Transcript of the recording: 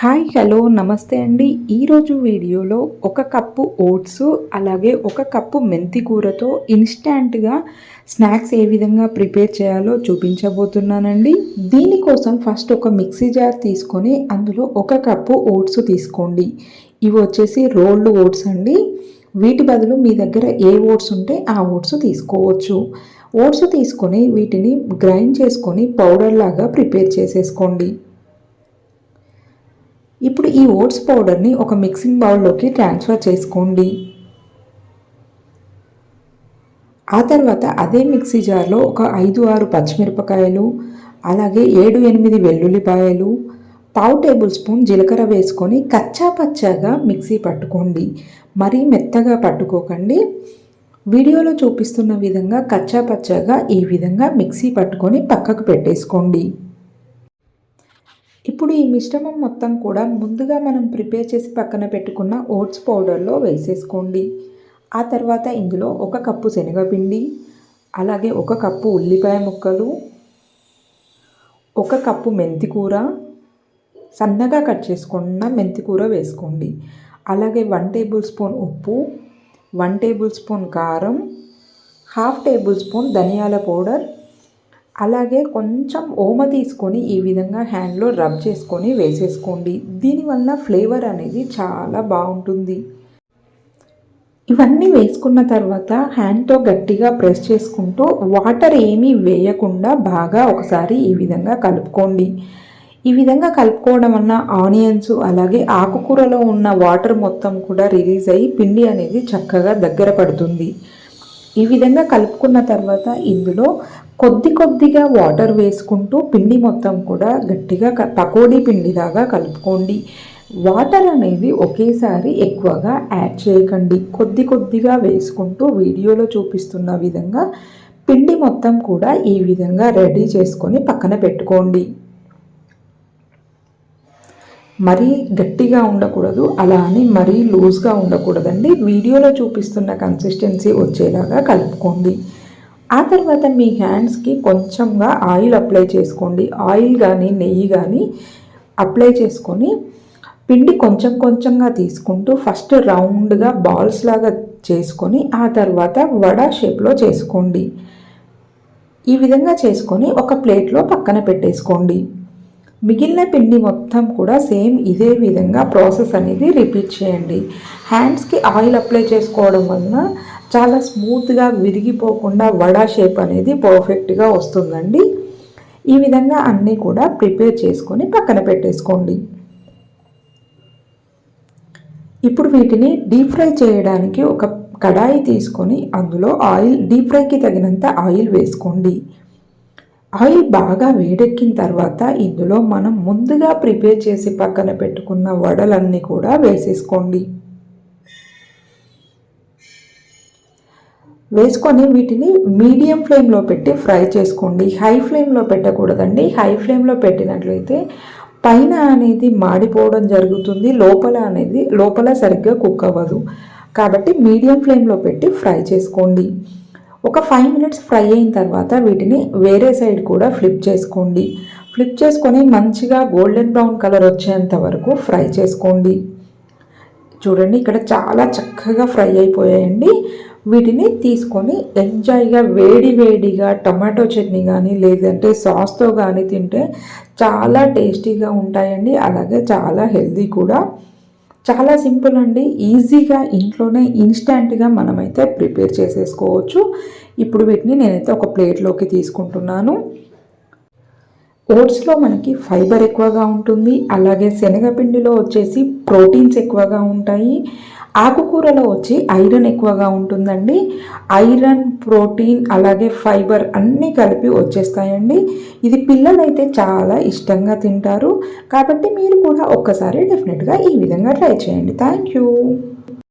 Hi hello నమస్తే అండి. ఈరోజు వీడియోలో ఒక కప్పు ఓట్స్ అలాగే ఒక కప్పు మెంతి కూరతో ఇన్స్టాంట్గా స్నాక్స్ ఏ విధంగా ప్రిపేర్ చేయాలో చూపించబోతున్నానండి. దీనికోసం ఫస్ట్ ఒక మిక్సీ జార్ తీసుకొని అందులో ఒక కప్పు ఓట్స్ తీసుకోండి. ఇవి వచ్చేసి రోల్డ్ ఓట్స్ అండి. వీటి బదులు మీ దగ్గర ఏ ఓట్స్ ఉంటే ఆ ఓట్స్ తీసుకోవచ్చు. ఓట్స్ తీసుకొని వీటిని గ్రైండ్ చేసుకొని పౌడర్ లాగా ప్రిపేర్ చేసేసుకోండి. ఇప్పుడు ఈ ఓట్స్ పౌడర్ని ఒక మిక్సింగ్ బౌల్లోకి ట్రాన్స్ఫర్ చేసుకోండి. ఆ తర్వాత అదే మిక్సీ జార్లో ఒక 5-6 పచ్చిమిరపకాయలు, అలాగే 7-8 వెల్లుల్లిపాయలు, పావు టేబుల్ స్పూన్ జీలకర్ర వేసుకొని కచ్చా పచ్చాగా మిక్సీ పట్టుకోండి. మరీ మెత్తగా పట్టుకోకండి. వీడియోలో చూపిస్తున్న విధంగా కచ్చా పచ్చాగా ఈ విధంగా మిక్సీ పట్టుకొని పక్కకు పెట్టేసుకోండి. ఇప్పుడు ఈ మిశ్రమం మొత్తం కూడా ముందుగా మనం ప్రిపేర్ చేసి పక్కన పెట్టుకున్న ఓట్స్ పౌడర్లో వేసేసుకోండి. ఆ తర్వాత ఇందులో ఒక కప్పు శనగపిండి, అలాగే ఒక కప్పు ఉల్లిపాయ ముక్కలు, ఒక కప్పు మెంతికూర, సన్నగా కట్ చేసుకున్న మెంతికూర వేసుకోండి. అలాగే 1 టేబుల్ స్పూన్ ఉప్పు, 1 టేబుల్ స్పూన్ కారం, 1/2 టేబుల్ స్పూన్ ధనియాల పౌడర్, అలాగే కొంచెం ఓమ తీసుకొని ఈ విధంగా హ్యాండ్లో రబ్ చేసుకొని వేసేసుకోండి. దీనివల్ల ఫ్లేవర్ అనేది చాలా బాగుంటుంది. ఇవన్నీ వేసుకున్న తర్వాత హ్యాండ్తో గట్టిగా ప్రెస్ చేసుకుంటూ వాటర్ ఏమీ వేయకుండా బాగా ఒకసారి ఈ విధంగా కలుపుకోండి. ఈ విధంగా కలుపుకోవడం వల్ల ఆనియన్స్ అలాగే ఆకుకూరలో ఉన్న వాటర్ మొత్తం కూడా రిలీజ్ అయ్యి పిండి అనేది చక్కగా దగ్గర పడుతుంది. ఈ విధంగా కలుపుకున్న తర్వాత ఇందులో కొద్దిగా వాటర్ వేసుకుంటూ పిండి మొత్తం కూడా గట్టిగా పకోడీ పిండిలాగా కలుపుకోండి. వాటర్ అనేది ఒకేసారి ఎక్కువగా యాడ్ చేయకండి. కొద్దిగా వేసుకుంటూ వీడియోలో చూపిస్తున్న విధంగా పిండి మొత్తం కూడా ఈ విధంగా రెడీ చేసుకొని పక్కన పెట్టుకోండి. మరీ గట్టిగా ఉండకూడదు, అలా అని మరీ లూజ్గా ఉండకూడదండి. వీడియోలో చూపిస్తున్న కన్సిస్టెన్సీ వచ్చేలాగా కలుపుకోండి. ఆ తర్వాత మీ హ్యాండ్స్కి కొంచెంగా ఆయిల్ అప్లై చేసుకోండి. ఆయిల్ కానీ నెయ్యి కానీ అప్లై చేసుకొని పిండి కొంచెంగా తీసుకుంటూ ఫస్ట్ రౌండ్గా బాల్స్ లాగా చేసుకొని ఆ తర్వాత వడ షేప్లో చేసుకోండి. ఈ విధంగా చేసుకొని ఒక ప్లేట్లో పక్కన పెట్టేసుకోండి. మిగిలిన పిండి మొత్తం కూడా సేమ్ ఇదే విధంగా ప్రాసెస్ అనేది రిపీట్ చేయండి. హ్యాండ్స్కి ఆయిల్ అప్లై చేసుకోవడం వలన చాలా స్మూత్గా విరిగిపోకుండా వడా షేప్ అనేది పర్ఫెక్ట్గా వస్తుందండి. ఈ విధంగా అన్నీ కూడా ప్రిపేర్ చేసుకొని పక్కన పెట్టేసుకోండి. ఇప్పుడు వీటిని డీప్ ఫ్రై చేయడానికి ఒక కడాయి తీసుకొని అందులో ఆయిల్ డీప్ ఫ్రైకి తగినంత ఆయిల్ వేసుకోండి. ఆయిల్ బాగా వేడెక్కిన తర్వాత ఇందులో మనం ముందుగా ప్రిపేర్ చేసి పక్కన పెట్టుకున్న వడలన్నీ కూడా వేసేసుకోండి. వేసుకొని వీటిని మీడియం ఫ్లేమ్లో పెట్టి ఫ్రై చేసుకోండి. హై ఫ్లేమ్లో పెట్టకూడదండి. హై ఫ్లేమ్లో పెట్టినట్లయితే పైన అనేది మాడిపోవడం జరుగుతుంది, లోపల సరిగ్గా కుక్ అవ్వదు. కాబట్టి మీడియం ఫ్లేమ్లో పెట్టి ఫ్రై చేసుకోండి. ఒక 5 మినిట్స్ ఫ్రై అయిన తర్వాత వీటిని వేరే సైడ్ కూడా ఫ్లిప్ చేసుకోండి. ఫ్లిప్ చేసుకొని మంచిగా గోల్డెన్ బ్రౌన్ కలర్ వచ్చేంత వరకు ఫ్రై చేసుకోండి. చూడండి, ఇక్కడ చాలా చక్కగా ఫ్రై అయిపోయాయండి. వీటిని తీసుకొని ఎంజాయ్గా వేడిగా టమాటో చట్నీ కానీ లేదంటే సాస్తో కానీ తింటే చాలా టేస్టీగా ఉంటాయండి. అలాగే చాలా హెల్దీ కూడా. చాలా సింపుల్ అండి. ఈజీగా ఇంట్లోనే ఇన్స్టాంట్గా మనమైతే ప్రిపేర్ చేసేసుకోవచ్చు. ఇప్పుడు వీటిని నేనైతే ఒక ప్లేట్లోకి తీసుకుంటున్నాను. ఓట్స్లో మనకి ఫైబర్ ఎక్కువగా ఉంటుంది, అలాగే శనగపిండిలో వచ్చేసి ప్రోటీన్స్ ఎక్కువగా ఉంటాయి, ఆకుకూరలో వచ్చి ఐరన్ ఎక్కువగా ఉంటుందండి. ఐరన్, ప్రోటీన్ అలాగే ఫైబర్ అన్నీ కలిపి వచ్చేస్తాయండి. ఇది పిల్లలైతే చాలా ఇష్టంగా తింటారు. కాబట్టి మీరు కూడా ఒక్కసారి డెఫినెట్గా ఈ విధంగా ట్రై చేయండి. Thank you.